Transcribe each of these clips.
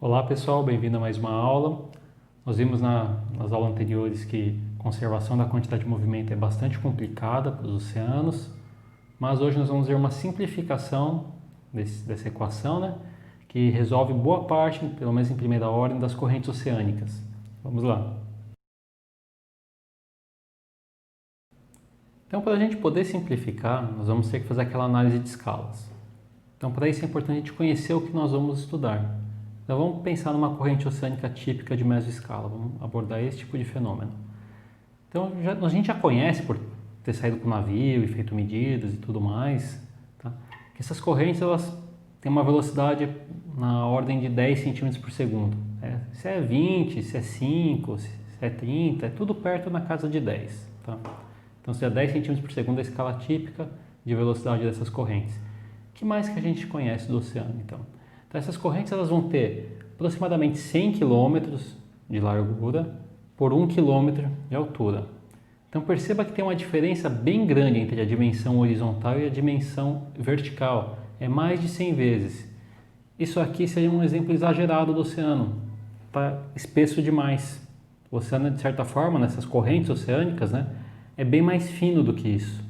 Olá pessoal, bem-vindo a mais uma aula. Nós vimos nas aulas anteriores que a conservação da quantidade de movimento é bastante complicada para os oceanos, mas hoje nós vamos ver uma simplificação dessa equação, né, que resolve boa parte, pelo menos em primeira ordem, das correntes oceânicas. Vamos lá. Então, para a gente poder simplificar, nós vamos ter que fazer aquela análise de escalas. Então, para isso é importante a gente conhecer o que nós vamos estudar. Então, vamos pensar numa corrente oceânica típica de mesoscala. Vamos abordar esse tipo de fenômeno. Então, a gente já conhece, por ter saído com o navio e feito medidas e tudo mais, tá? Que essas correntes elas têm uma velocidade na ordem de 10 centímetros por segundo. Se é 20, se é 5, se é 30, é tudo perto na casa de 10. Tá? Então, se é 10 centímetros por segundo, é a escala típica de velocidade dessas correntes. O que mais que a gente conhece do oceano, então? Então, essas correntes elas vão ter aproximadamente 100 quilômetros de largura por 1 quilômetro de altura. Então, perceba que tem uma diferença bem grande entre a dimensão horizontal e a dimensão vertical. É mais de 100 vezes. Isso aqui seria um exemplo exagerado do oceano. Está espesso demais. O oceano, de certa forma, nessas correntes oceânicas, né, é bem mais fino do que isso.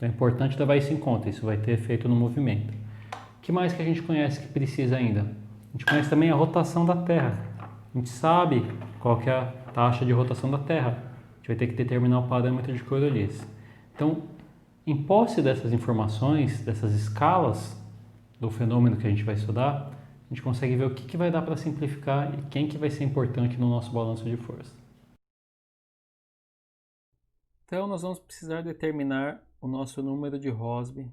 É importante levar isso em conta, isso vai ter efeito no movimento. O que mais que a gente conhece que precisa ainda? A gente conhece também a rotação da Terra. A gente sabe qual que é a taxa de rotação da Terra. A gente vai ter que determinar o parâmetro de Coriolis. Então, em posse dessas informações, dessas escalas do fenômeno que a gente vai estudar, a gente consegue ver o que vai dar para simplificar e quem que vai ser importante no nosso balanço de força. Então, nós vamos precisar determinar o nosso número de Rossby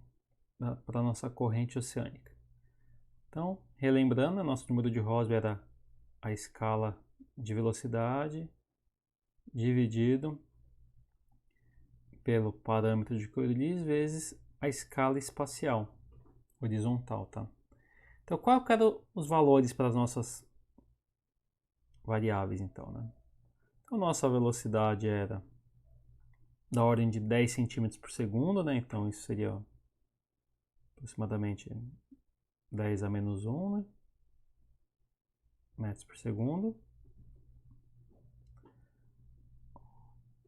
para a nossa corrente oceânica. Então, relembrando, nosso número de Rossby era a escala de velocidade dividido pelo parâmetro de Coriolis vezes a escala espacial horizontal, tá? Então, qual eram os valores para as nossas variáveis, então, né? Então, nossa velocidade era da ordem de 10 centímetros por segundo, né? Então, isso seria aproximadamente 10 a menos 1, né? Metros por segundo.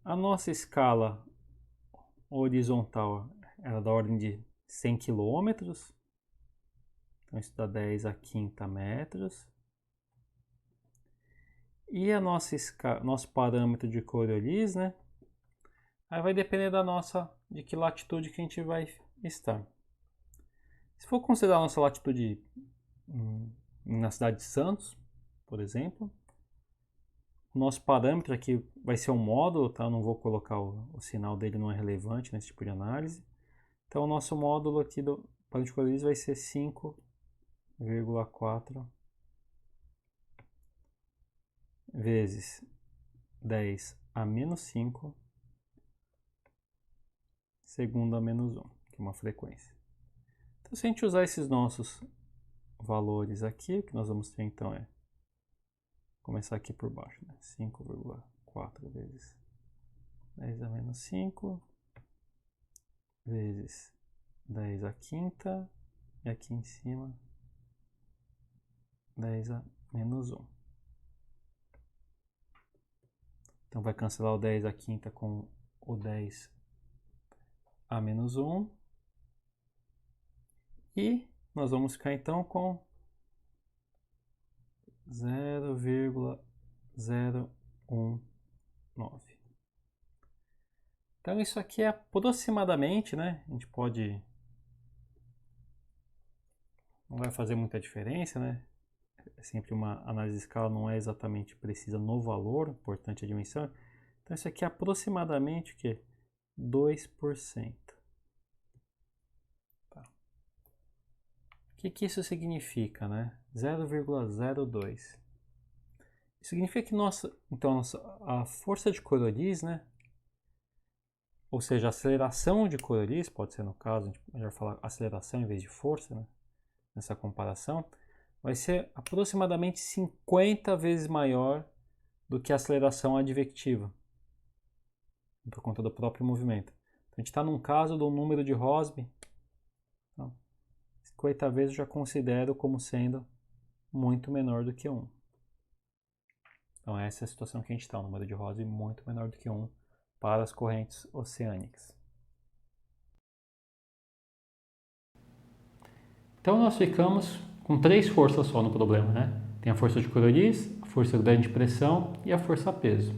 A nossa escala horizontal era da ordem de 100 quilômetros. Então, isso dá 10 a quinta metros. E a nosso parâmetro de Coriolis, né? Aí vai depender de que latitude que a gente vai estar. Se for considerar a nossa latitude na cidade de Santos, por exemplo, o nosso parâmetro aqui vai ser um módulo, tá? Eu não vou colocar o sinal dele, não é relevante nesse tipo de análise. Então, o nosso módulo aqui do parâmetro de Coriolis vai ser 5,4 vezes 10 a menos 5 segundo a menos 1, que é uma frequência. Então, se a gente usar esses nossos valores aqui, o que nós vamos ter então é começar aqui por baixo, né? 5,4 vezes 10 a menos 5 vezes 10 a quinta e aqui em cima 10 a menos 1. Então vai cancelar o 10 a quinta com o 10 a menos 1 e nós vamos ficar então com 0,019. Então isso aqui é aproximadamente, né? A gente pode... não vai fazer muita diferença, né? É sempre uma análise de escala, não é exatamente precisa no valor, importante a dimensão. Então isso aqui é aproximadamente o quê? 2%. Tá. O que isso significa, né? 0,02. Isso significa que a força de Coriolis, né? Ou seja, a aceleração de Coriolis, pode ser no caso, a gente vai falar aceleração em vez de força, né? Nessa comparação, vai ser aproximadamente 50 vezes maior do que a aceleração advectiva, por conta do próprio movimento. Então, a gente está num caso do número de Rossby, então, 50 vezes eu já considero como sendo muito menor do que 1. Então essa é a situação que a gente está, o número de Rosby muito menor do que 1 para as correntes oceânicas. Então nós ficamos com 3 forças só no problema, né? Tem a força de Coriolis, a força de gradiente de pressão e a força peso.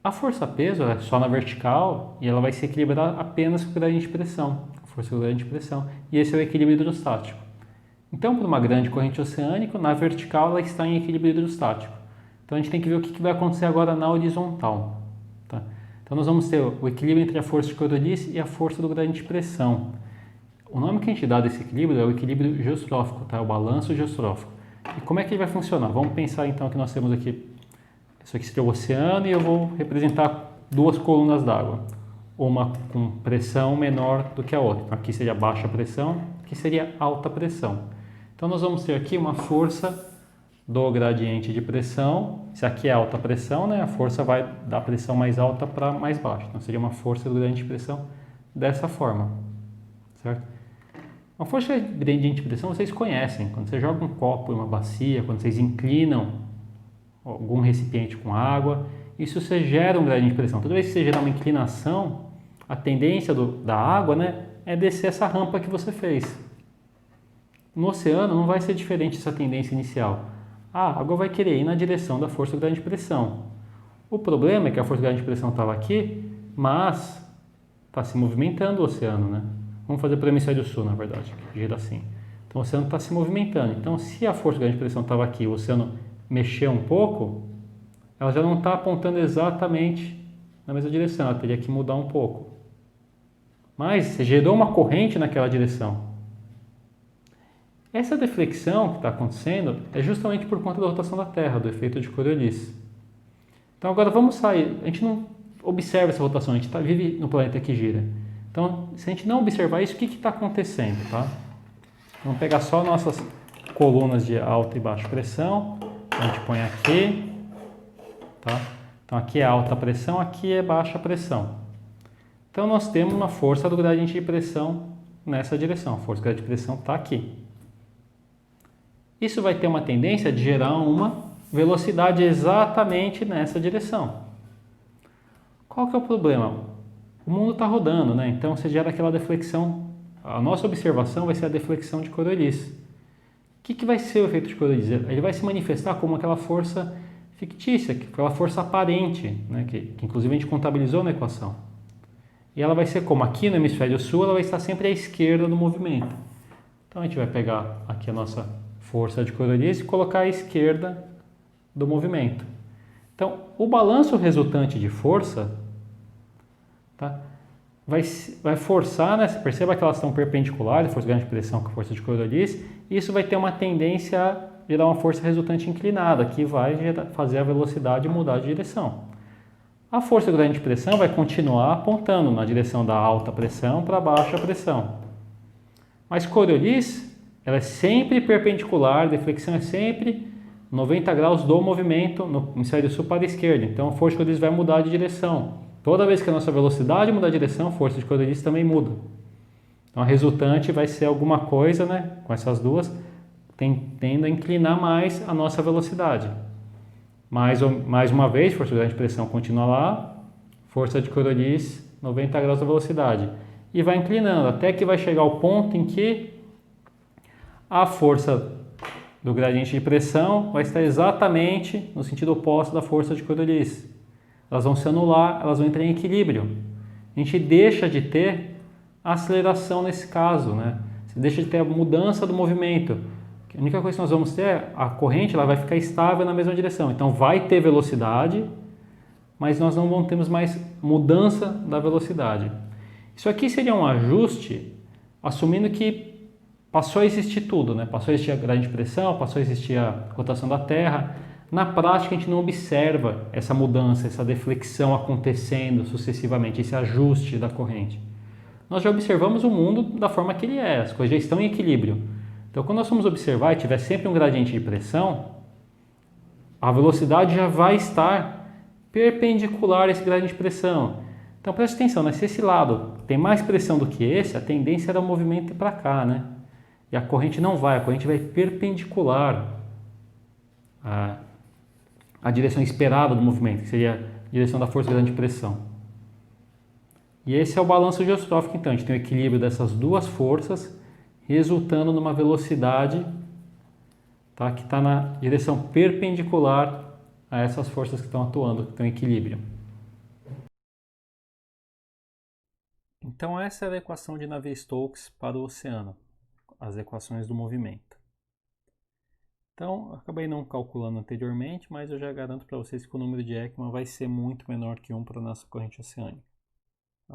A força peso é só na vertical e ela vai se equilibrar apenas com o gradiente de pressão, a força do gradiente de pressão, e esse é o equilíbrio hidrostático. Então, para uma grande corrente oceânica, na vertical ela está em equilíbrio hidrostático. Então a gente tem que ver o que vai acontecer agora na horizontal. Tá? Então nós vamos ter o equilíbrio entre a força de Coriolis e a força do gradiente de pressão. O nome que a gente dá desse equilíbrio é o equilíbrio geostrófico, tá? O balanço geostrófico. E como é que ele vai funcionar? Vamos pensar então que nós temos aqui, isso aqui seria o oceano e eu vou representar 2 colunas d'água. Uma com pressão menor do que a outra. Então aqui seria baixa pressão, aqui seria alta pressão. Então nós vamos ter aqui uma força do gradiente de pressão. Se aqui é alta pressão, né, a força vai da pressão mais alta para mais baixa. Então seria uma força do gradiente de pressão dessa forma, certo? Uma força de gradiente de pressão vocês conhecem. Quando você joga um copo em uma bacia, quando vocês inclinam algum recipiente com água, isso você gera um gradiente de pressão. Toda vez que você gerar uma inclinação, a tendência da água, né, é descer essa rampa que você fez. No oceano não vai ser diferente essa tendência inicial. A água vai querer ir na direção da força do gradiente de pressão. O problema é que a força do gradiente de pressão estava aqui, mas está se movimentando o oceano, né? Vamos fazer para o hemisfério sul, na verdade, que gira assim. Então o oceano está se movimentando. Então se a força do gradiente de pressão estava aqui, o oceano mexer um pouco, ela já não está apontando exatamente na mesma direção, ela teria que mudar um pouco. Mas você gerou uma corrente naquela direção. Essa deflexão que está acontecendo é justamente por conta da rotação da Terra, do efeito de Coriolis. Então agora vamos sair, a gente não observa essa rotação, a gente vive no planeta que gira. Então se a gente não observar isso, o que está acontecendo? Tá? Vamos pegar só nossas colunas de alta e baixa pressão, a gente põe aqui, tá? Então aqui é alta pressão, aqui é baixa pressão. Então nós temos uma força do gradiente de pressão nessa direção, a força do gradiente de pressão está aqui. Isso vai ter uma tendência de gerar uma velocidade exatamente nessa direção. Qual que é o problema? O mundo está rodando, né? Então você gera aquela deflexão. A nossa observação vai ser a deflexão de Coriolis. O que vai ser o efeito de Coriolis? Ele vai se manifestar como aquela força fictícia, aquela força aparente, né? que inclusive a gente contabilizou na equação. E ela vai ser como? Aqui no hemisfério sul, ela vai estar sempre à esquerda do movimento. Então a gente vai pegar aqui a nossa força de Coriolis e colocar à esquerda do movimento. Então, o balanço resultante de força, tá, vai forçar, né, perceba que elas estão perpendiculares, a força de grande pressão com a força de Coriolis, e isso vai ter uma tendência a gerar uma força resultante inclinada, que vai fazer a velocidade mudar de direção. A força de grande pressão vai continuar apontando na direção da alta pressão para a baixa pressão. Mas Coriolis, ela é sempre perpendicular, a deflexão é sempre 90 graus do movimento no hemisfério sul para a esquerda. Então a força de Coriolis vai mudar de direção. Toda vez que a nossa velocidade mudar de direção, a força de Coriolis também muda. Então a resultante vai ser alguma coisa, né, com essas duas, tendendo a inclinar mais a nossa velocidade. Mais uma vez, força de grande pressão continua lá, força de Coriolis 90 graus da velocidade. E vai inclinando até que vai chegar ao ponto em que a força do gradiente de pressão vai estar exatamente no sentido oposto da força de Coriolis. Elas vão se anular, elas vão entrar em equilíbrio. A gente deixa de ter aceleração nesse caso, né? Você deixa de ter a mudança do movimento. A única coisa que nós vamos ter é a corrente, ela vai ficar estável na mesma direção. Então vai ter velocidade, mas nós não vamos ter mais mudança da velocidade. Isso aqui seria um ajuste, assumindo que passou a existir tudo, né? Passou a existir a gradiente de pressão, passou a existir a rotação da Terra. Na prática, a gente não observa essa mudança, essa deflexão acontecendo sucessivamente, esse ajuste da corrente. Nós já observamos o mundo da forma que ele é, as coisas já estão em equilíbrio. Então, quando nós formos observar e tiver sempre um gradiente de pressão, a velocidade já vai estar perpendicular a esse gradiente de pressão. Então, preste atenção, né? Se esse lado tem mais pressão do que esse, a tendência era o movimento ir para cá, né? E a corrente não vai, a corrente vai perpendicular a direção esperada do movimento, que seria a direção da força grande de pressão. E esse é o balanço geostrófico, então. A gente tem o equilíbrio dessas duas forças, resultando numa velocidade, tá, que está na direção perpendicular a essas forças que estão atuando, que estão em equilíbrio. Então essa é a equação de Navier-Stokes para o oceano, as equações do movimento. Então, acabei não calculando anteriormente, mas eu já garanto para vocês que o número de Ekman vai ser muito menor que 1 para a nossa corrente oceânica.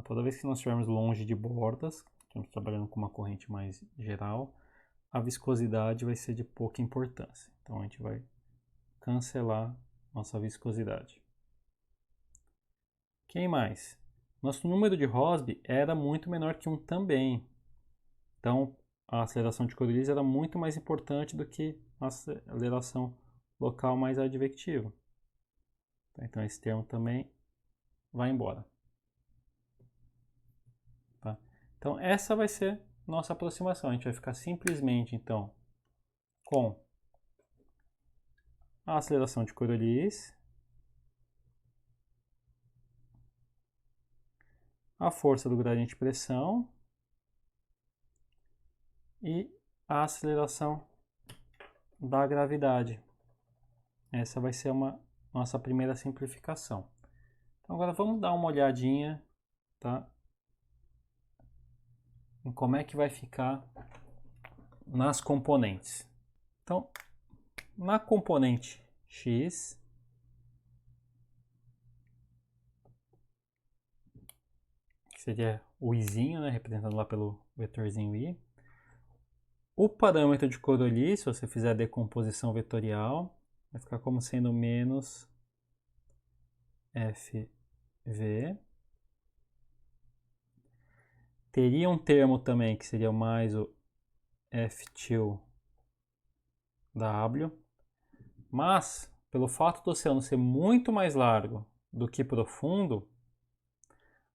Toda vez que nós estivermos longe de bordas, estamos trabalhando com uma corrente mais geral, a viscosidade vai ser de pouca importância. Então a gente vai cancelar nossa viscosidade. Quem mais? Nosso número de Rossby era muito menor que 1 também. Então a aceleração de Coriolis era muito mais importante do que a aceleração local mais advectiva. Então esse termo também vai embora. Tá? Então essa vai ser nossa aproximação. A gente vai ficar simplesmente então com a aceleração de Coriolis, a força do gradiente de pressão e a aceleração da gravidade. Essa vai ser uma nossa primeira simplificação. Então agora vamos dar uma olhadinha, tá, em como é que vai ficar nas componentes. Então, na componente x, que seria o izinho, né, representado lá pelo vetorzinho i, o parâmetro de Coriolis, se você fizer a decomposição vetorial, vai ficar como sendo menos FV. Teria um termo também que seria mais o F2W, mas pelo fato do oceano ser muito mais largo do que profundo,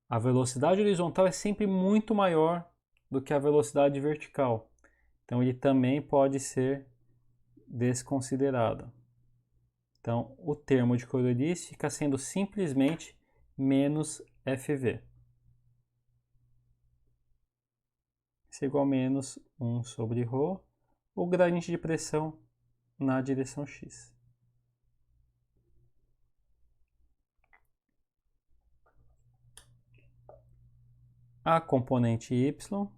a velocidade horizontal é sempre muito maior do que a velocidade vertical. Então ele também pode ser desconsiderado. Então o termo de Coriolis fica sendo simplesmente menos FV. Isso é igual a menos 1 sobre ρ, o gradiente de pressão na direção x. A componente y,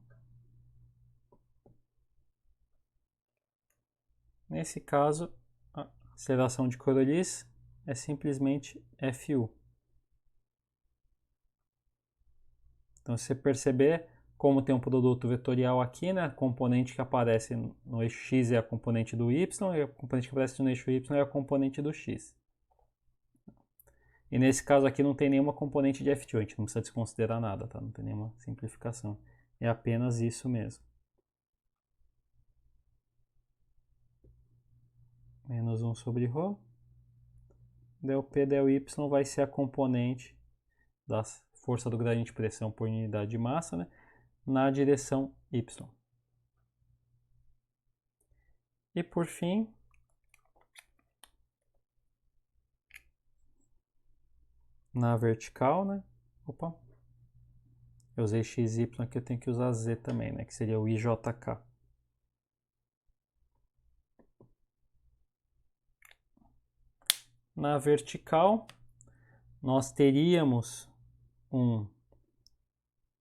nesse caso, a aceleração de Coriolis é simplesmente FU. Então, se você perceber, como tem um produto vetorial aqui, né, a componente que aparece no eixo x é a componente do y, e a componente que aparece no eixo y é a componente do x. E nesse caso aqui não tem nenhuma componente de F2, a gente não precisa desconsiderar nada, tá? Não tem nenhuma simplificação. É apenas isso mesmo. Menos 1 sobre ρ. Del P del Y vai ser a componente da força do gradiente de pressão por unidade de massa, né, na direção Y. E por fim, na vertical, né? Opa. Eu usei XY aqui, eu tenho que usar Z também, né? Que seria o IJK. Na vertical, nós teríamos um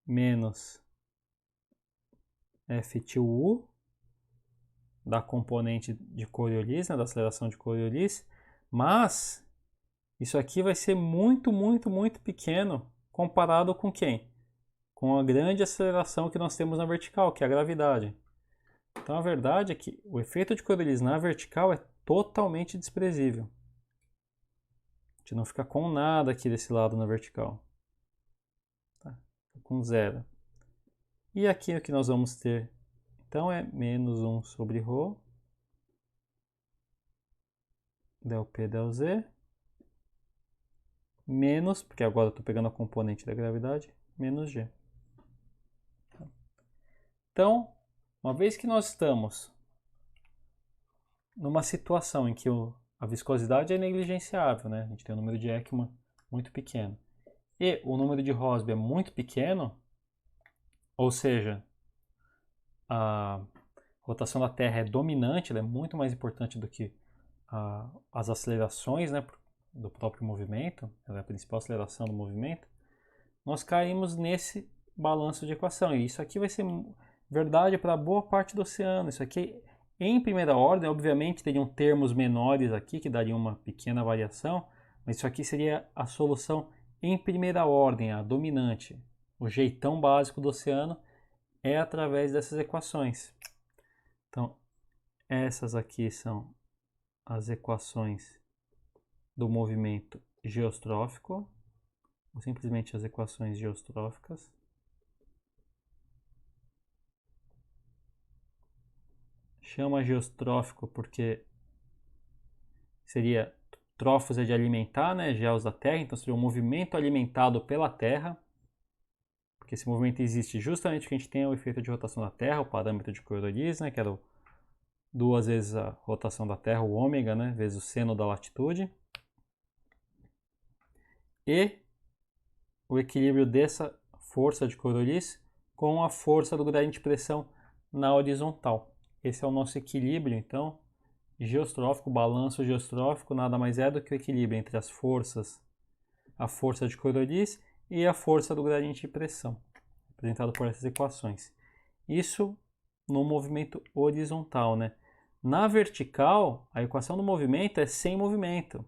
menos F2U da componente de Coriolis, né? Da aceleração de Coriolis, mas isso aqui vai ser muito, muito, muito pequeno comparado com quem? Com a grande aceleração que nós temos na vertical, que é a gravidade. Então a verdade é que o efeito de Coriolis na vertical é totalmente desprezível. A gente não fica com nada aqui desse lado na vertical. Tá? Com zero. E aqui o que nós vamos ter, então, é menos 1 sobre ρ, del P del Z, menos, porque agora eu estou pegando a componente da gravidade, menos G. Então, uma vez que nós estamos numa situação em que a viscosidade é negligenciável, né? A gente tem um número de Ekman muito pequeno. E o número de Rossby é muito pequeno, ou seja, a rotação da Terra é dominante, ela é muito mais importante do que as acelerações, né, do próprio movimento, ela é a principal aceleração do movimento, nós caímos nesse balanço de equação. E isso aqui vai ser verdade para boa parte do oceano. Isso aqui, em primeira ordem, obviamente teriam termos menores aqui, que dariam uma pequena variação, mas isso aqui seria a solução em primeira ordem, a dominante. O jeitão básico do oceano é através dessas equações. Então, essas aqui são as equações do movimento geostrófico, ou simplesmente as equações geostróficas. Chama geostrófico porque seria trófos é de alimentar, né, geos da Terra, então seria um movimento alimentado pela Terra, porque esse movimento existe justamente porque a gente tem o efeito de rotação da Terra, o parâmetro de Coriolis, né, que era duas vezes a rotação da Terra, o ômega, né, vezes o seno da latitude. E o equilíbrio dessa força de Coriolis com a força do gradiente de pressão na horizontal. Esse é o nosso equilíbrio, então, geostrófico, balanço geostrófico, nada mais é do que o equilíbrio entre as forças, a força de Coriolis e a força do gradiente de pressão, representado por essas equações. Isso no movimento horizontal, né? Na vertical, a equação do movimento é sem movimento.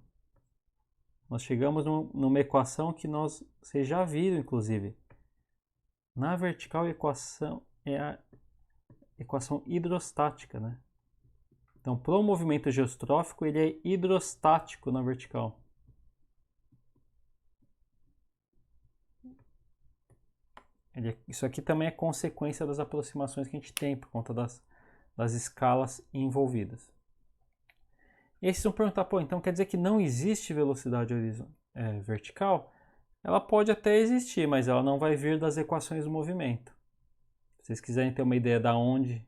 Nós chegamos numa equação que vocês já viram, inclusive. Na vertical, a equação é a equação hidrostática, né? Então, para o movimento geostrófico, ele é hidrostático na vertical. Isso aqui também é consequência das aproximações que a gente tem por conta das escalas envolvidas. E aí vocês vão perguntar, pô, então quer dizer que não existe velocidade vertical? Ela pode até existir, mas ela não vai vir das equações do movimento. Se vocês quiserem ter uma ideia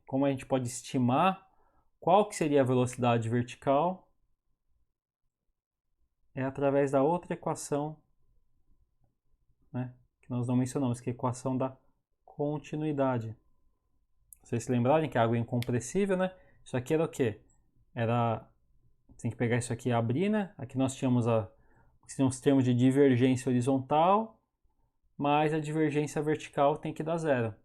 como a gente pode estimar qual que seria a velocidade vertical, é através da outra equação, né, que nós não mencionamos, que é a equação da continuidade. Vocês se lembrarem que a água é incompressível, né? Isso aqui era o quê? Tem que pegar isso aqui e abrir, né? Aqui nós tínhamos os termos de divergência horizontal, mais a divergência vertical tem que dar zero.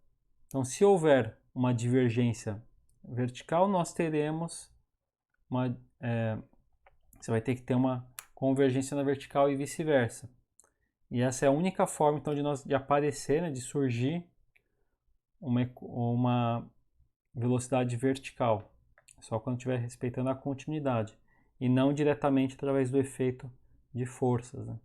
Então, se houver uma divergência vertical, nós teremos você vai ter que ter uma convergência na vertical e vice-versa. E essa é a única forma, então, de aparecer, né, de surgir uma velocidade vertical. Só quando estiver respeitando a continuidade. E não diretamente através do efeito de forças, né?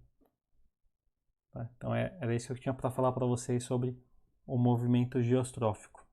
Tá? Então era isso que eu tinha para falar para vocês sobre o movimento geostrófico.